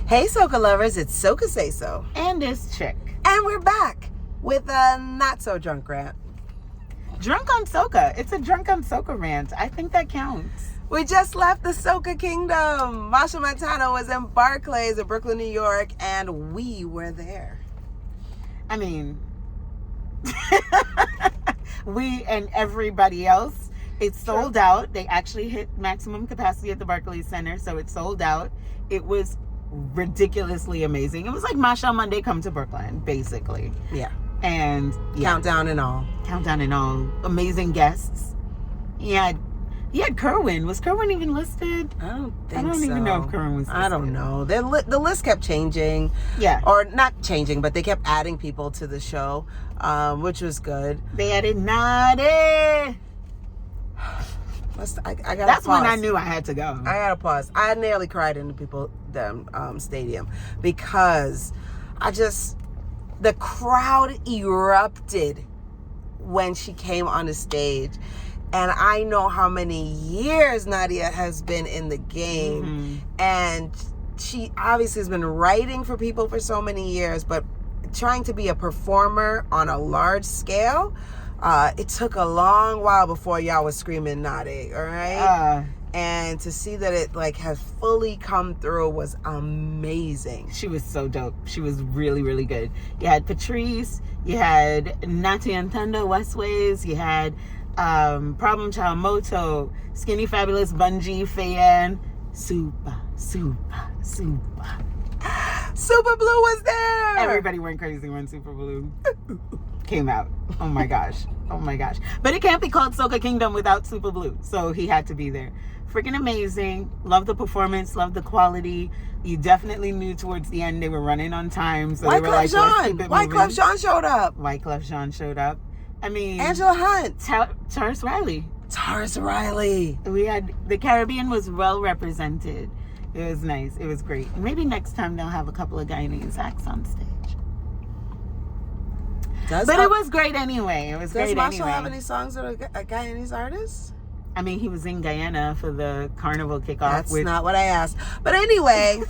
Hey, Soca lovers, it's Soca Say So. And this chick. And we're back with a not-so-drunk rant. Drunk on Soca. It's a drunk on Soca rant. I think that counts. We just left the Soca Kingdom. Machel Montano was in Barclays in Brooklyn, New York, and we were there. I mean, we and everybody else. It's sold out. They actually hit maximum capacity at the Barclays Center, so it's sold out. It was ridiculously amazing. It was like Machel Monday come to Brooklyn, basically. Yeah. And yeah. Countdown and all. Amazing guests. He had Kerwin. Was Kerwin even listed? I don't think so. I don't even know if Kerwin was listed. I don't know. The list kept changing. Yeah. Or not changing, but they kept adding people to the show, which was good. They added Nade. I gotta That's pause. when I knew I had to go. I gotta pause. I nearly cried in the stadium because the crowd erupted when she came on the stage. And I know how many years Nadia has been in the game. Mm-hmm. And she obviously has been writing for people for so many years, but trying to be a performer on a large scale, it took a long while before y'all was screaming Nadia, all right? And to see that it has fully come through was amazing. She was so dope. She was really, really good. You had Patrice, you had Nati Antando Westways, you had Problem Child Moto, Skinny Fabulous Bungie Fan, Super Blue was there. Everybody went crazy when Super Blue came out. Oh my gosh. But it can't be called Soca Kingdom without Super Blue, so he had to be there. Freaking amazing. Love the performance, love the quality. You definitely knew towards the end they were running on time, so they were like, let's keep it moving. Wyclef Jean showed up. Wyclef Jean showed up. I mean, Angela Hunt. Taurus Riley. We had, the Caribbean was well represented. It was nice. It was great. Maybe next time they'll have a couple of Guyanese acts on stage. It was great anyway. Does Machel have any songs with a Guyanese artist? I mean, he was in Guyana for the carnival kickoff. That's not what I asked. But anyway,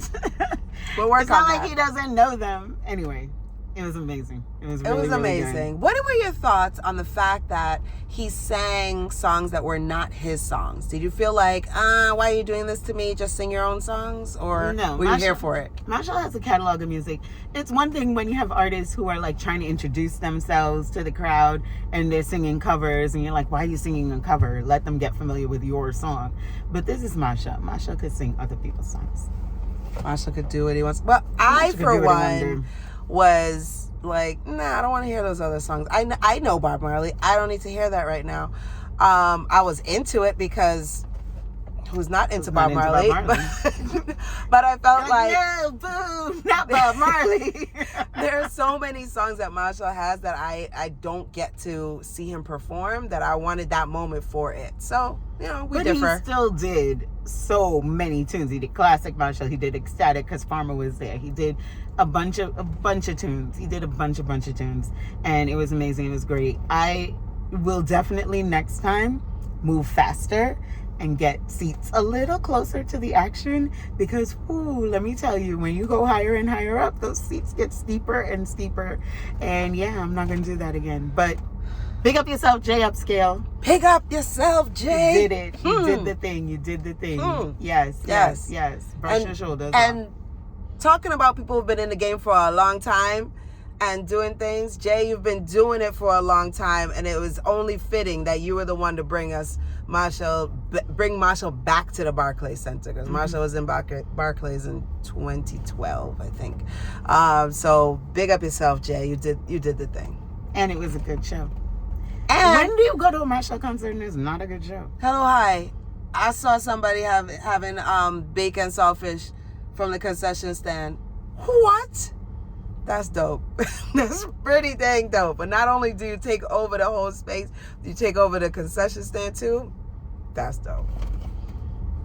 we'll work on that. It's not like he doesn't know them. Anyway, it was amazing. It was really amazing. Really what were your thoughts on the fact that he sang songs that were not his songs? Did you feel like, why are you doing this to me? Just sing your own songs? Or no, were you here for it? Machel has a catalog of music. It's one thing when you have artists who are trying to introduce themselves to the crowd and they're singing covers and you're like, why are you singing a cover? Let them get familiar with your song. But this is Machel. Machel could sing other people's songs. Machel could do what he wants. Well, I, for one, was like, nah, I don't want to hear those other songs. I know Bob Marley. I don't need to hear that right now. I was into it because who's not into Bob Marley? But I felt like, no, boo, not Bob Marley. There are so many songs that Machel has that I don't get to see him perform, that I wanted that moment for it. So, we differ. But he still did so many tunes. He did classic Machel. He did Ecstatic because Farmer was there. He did a bunch of tunes. He did a bunch of tunes, and it was amazing. It was great. I will definitely next time move faster and get seats a little closer to the action because, let me tell you, when you go higher and higher up, those seats get steeper and steeper. And yeah, I'm not going to do that again. But big up yourself, Jay Upscale. Pick up yourself, Jay. You did it. You did the thing. You did the thing. Yes. Brush your shoulders and talking about people who've been in the game for a long time and doing things, Jay, you've been doing it for a long time, and it was only fitting that you were the one to bring Machel back to the Barclays Center, because Machel was in Barclays in 2012, I think. So big up yourself, Jay. You did the thing, and it was a good show. And when do you go to a Machel concert and it's not a good show? Hello, hi. I saw somebody having bacon saltfish from the concession stand. What? That's dope. That's pretty dang dope. But not only do you take over the whole space, you take over the concession stand too. That's dope.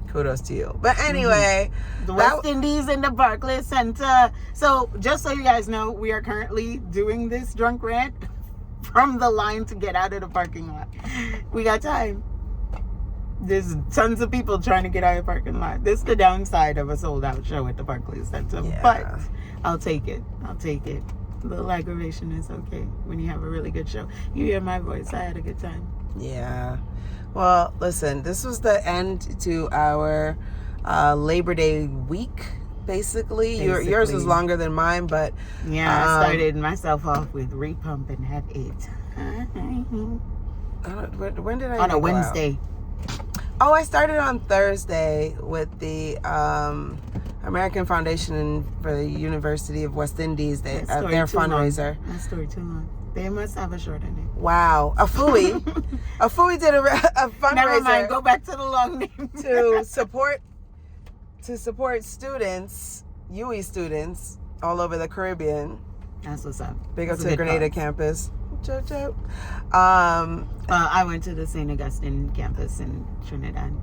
Kudos to you. But anyway, the West Indies in the Barclays Center. So just so you guys know, we are currently doing this drunk rant from the line to get out of the parking lot. We got time. There's tons of people trying to get out of the parking lot. This is the downside of a sold out show at the Barclays Center. Yeah. But I'll take it. A little aggravation is okay when you have a really good show. You hear my voice. I had a good time. Yeah. Well, listen, this was the end to our Labor Day week, basically. Yours was longer than mine, but... Yeah, I started myself off with Repump and had 8. When did I on a Wednesday. Oh, I started on Thursday with the American Foundation for the University of West Indies. Their fundraiser. That story too long. They must have a short ending. Wow. A Fui. A Fui did a fundraiser. Never mind. Go back to the long name. to support students, UE students all over the Caribbean. That's what's up. Big up to Grenada campus. Chop, chop. I went to the St. Augustine campus in Trinidad.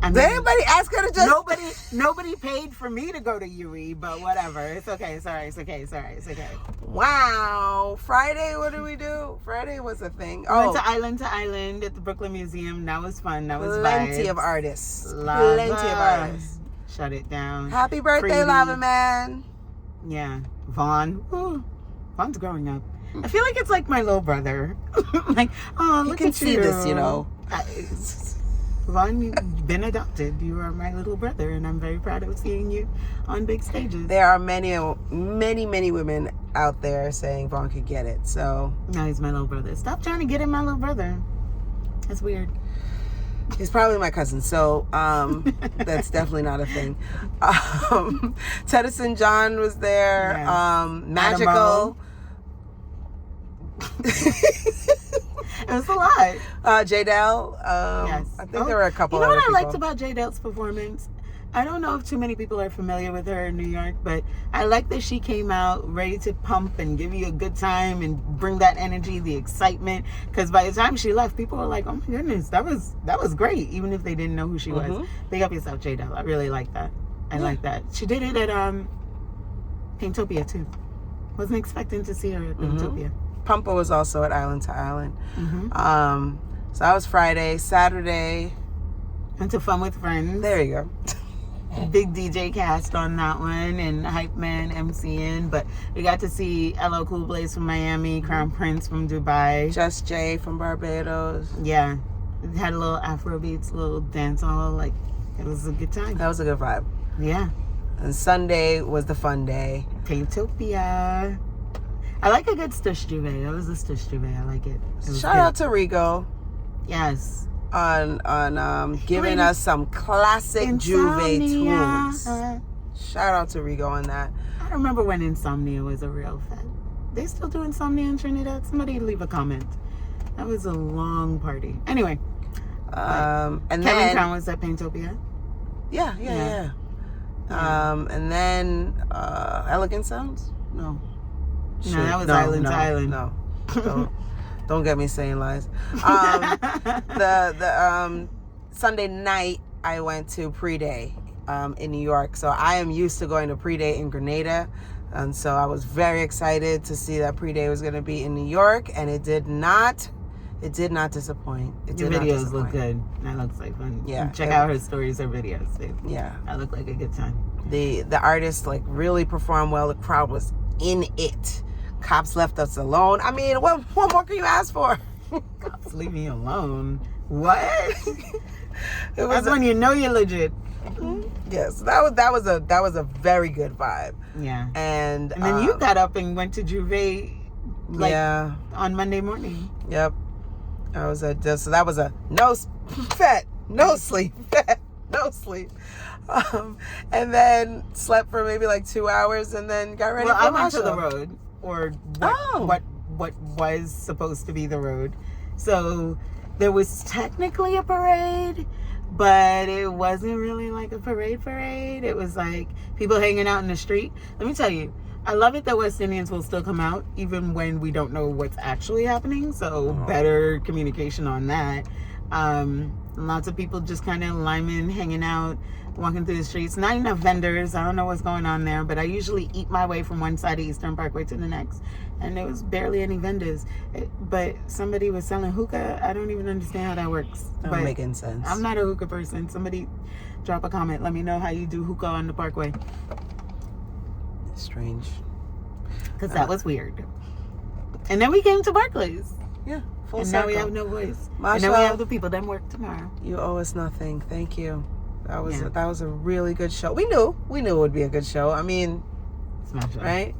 Did anybody ask her to just... Nobody paid for me to go to UE, but whatever. It's okay. It's okay. Wow. Friday, what did we do? Friday was a thing. I went to Island at the Brooklyn Museum. That was fun. That was plenty of artists. Plenty of artists. Shut it down. Happy birthday, Lava Man. Yeah. Vaughn. Ooh. Vaughn's growing up. I feel like it's like my little brother. Like, oh, look at you. You can see this, you know. Vaughn, you've been adopted. You are my little brother, and I'm very proud of seeing you on big stages. There are many women out there saying Vaughn could get it. So no, he's my little brother. Stop trying to get in my little brother. That's weird. He's probably my cousin, so that's definitely not a thing. Tedison John was there. Yeah. Magical. It was a lot. J-Del. Yes. I think there were a couple other people. You know what I liked about J-Del's performance? I don't know if too many people are familiar with her in New York, but I like that she came out ready to pump and give you a good time and bring that energy, the excitement. Because by the time she left, people were like, "Oh my goodness, that was great," even if they didn't know who she was. Big up yourself, J-Del. I really like that. I like that. She did it at Paintopia too. Wasn't expecting to see her at Paintopia. Pumpa was also at Island to Island. So that was Friday. Saturday, went to Fun with Friends. There you go. Big DJ cast on that one, and Hype Man MCing. But we got to see LL Cool Blaze from Miami, Crown Prince from Dubai, Just Jay from Barbados. Yeah, it had a little Afro beats, a little dance hall. Like, it was a good time. That was a good vibe. Yeah. And Sunday was the fun day. Paintopia. I like a good Stush Juve. That was a Stush Juve. I like it. Shout out to Rigo. Yes. On giving us some classic Juve tunes. Shout out to Rigo on that. I remember when Insomnia was a real fad. They still do Insomnia in Trinidad? Somebody leave a comment. That was a long party. Anyway. And Kevin then Crown was at Paintopia. Yeah. And then Elegant Sounds? No. No, that was Island to Island. No. Don't get me saying lies. The Sunday night I went to pre-day in New York. So I am used to going to pre-day in Grenada. And so I was very excited to see that pre-day was going to be in New York, and it did not disappoint. The videos look good. That looks like fun. Yeah. Check out her stories or videos. Yeah. That looked like a good time. The artists like really performed well. The crowd was in it. Cops left us alone. I mean, what more can you ask for? Cops leave me alone. What? That's when you know you're legit. Yes, that was a very good vibe. Yeah. And then you got up and went to Juve on Monday morning. Yep. I was so that was a no sleep. And then slept for maybe like 2 hours and then got ready for I my went show. to the road, or what was supposed to be the road. So there was technically a parade, but it wasn't really like a parade. It was like people hanging out in the street. Let me tell you, I love it that West Indians will still come out even when we don't know what's actually happening. So better communication on that. Lots of people just kind of liming, hanging out. walking through the streets. Not enough vendors. I don't know what's going on there, but I usually eat my way from one side of Eastern Parkway to the next, and there was barely any vendors. But somebody was selling hookah. I don't even understand how that works. Not making sense. I'm not a hookah person. Somebody drop a comment. Let me know how you do hookah on the Parkway. Strange. Because that was weird. And then we came to Barclays. Yeah, full and circle. now we have no voice. Masha, and then we have the people that work tomorrow. You owe us nothing. Thank you. That was a really good show. We knew it would be a good show. I mean, Smash right?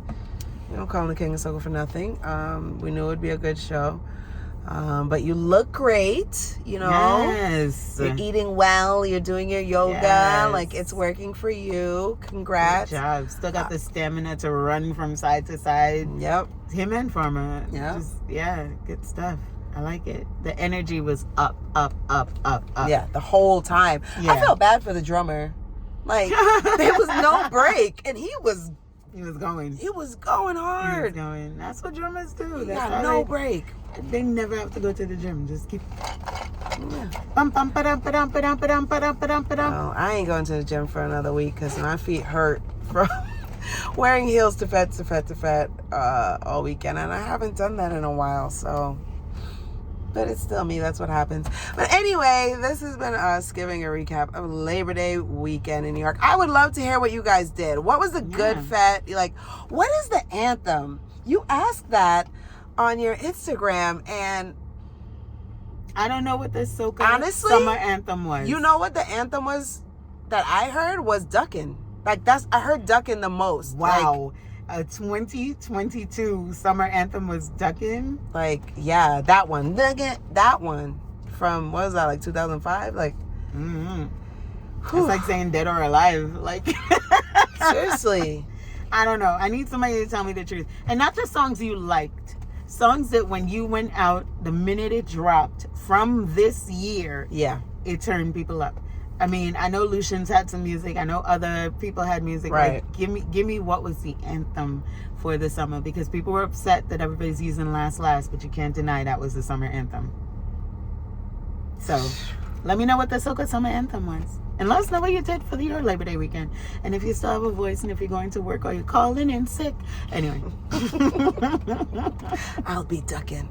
We don't call him the King of Soca for nothing. We knew it would be a good show. But you look great, you know. Yes. You're eating well. You're doing your yoga. Yes. Like, it's working for you. Congrats. Good job. Still got the stamina to run from side to side. Yep. Him and Farmer. Yeah. Good stuff. I like it. The energy was up, up, up, up, up. Yeah, the whole time. Yeah. I felt bad for the drummer. Like, there was no break. And he was going. hard. He was going. That's what drummers do. He That's got how no break. They never have to go to the gym. Just keep. Yeah. Bum, bum, ba-dum, ba-dum, ba-dum, ba-dum, ba-dum, ba-dum, ba-dum. No, I ain't going to the gym for another week because my feet hurt from wearing heels to fat all weekend. And I haven't done that in a while, so. But it's still me. That's what happens. But anyway, this has been us giving a recap of Labor Day weekend in New York. I would love to hear what you guys did. What was the good fat? Like, what is the anthem? You asked that on your Instagram, and I don't know what the Soca honestly, summer anthem was. You know what the anthem was that I heard was Duckin'. Like, I heard Duckin' the most. Wow. A 2022 summer anthem was Duckin'. Like, yeah, that one. That one from, what was that, like 2005? Like, It's like saying Dead or Alive. Like, seriously. I don't know. I need somebody to tell me the truth. And not just songs you liked. Songs that when you went out, the minute it dropped from this year, Yeah. it turned people up. I mean, I know Lucian's had some music. I know other people had music. Right. Like, give me what was the anthem for the summer, because people were upset that everybody's using Last, but you can't deny that was the summer anthem. So, let me know what the Soca summer anthem was. And let us know what you did for your Labor Day weekend. And if you still have a voice, and if you're going to work or you're calling in sick. Anyway. I'll be ducking.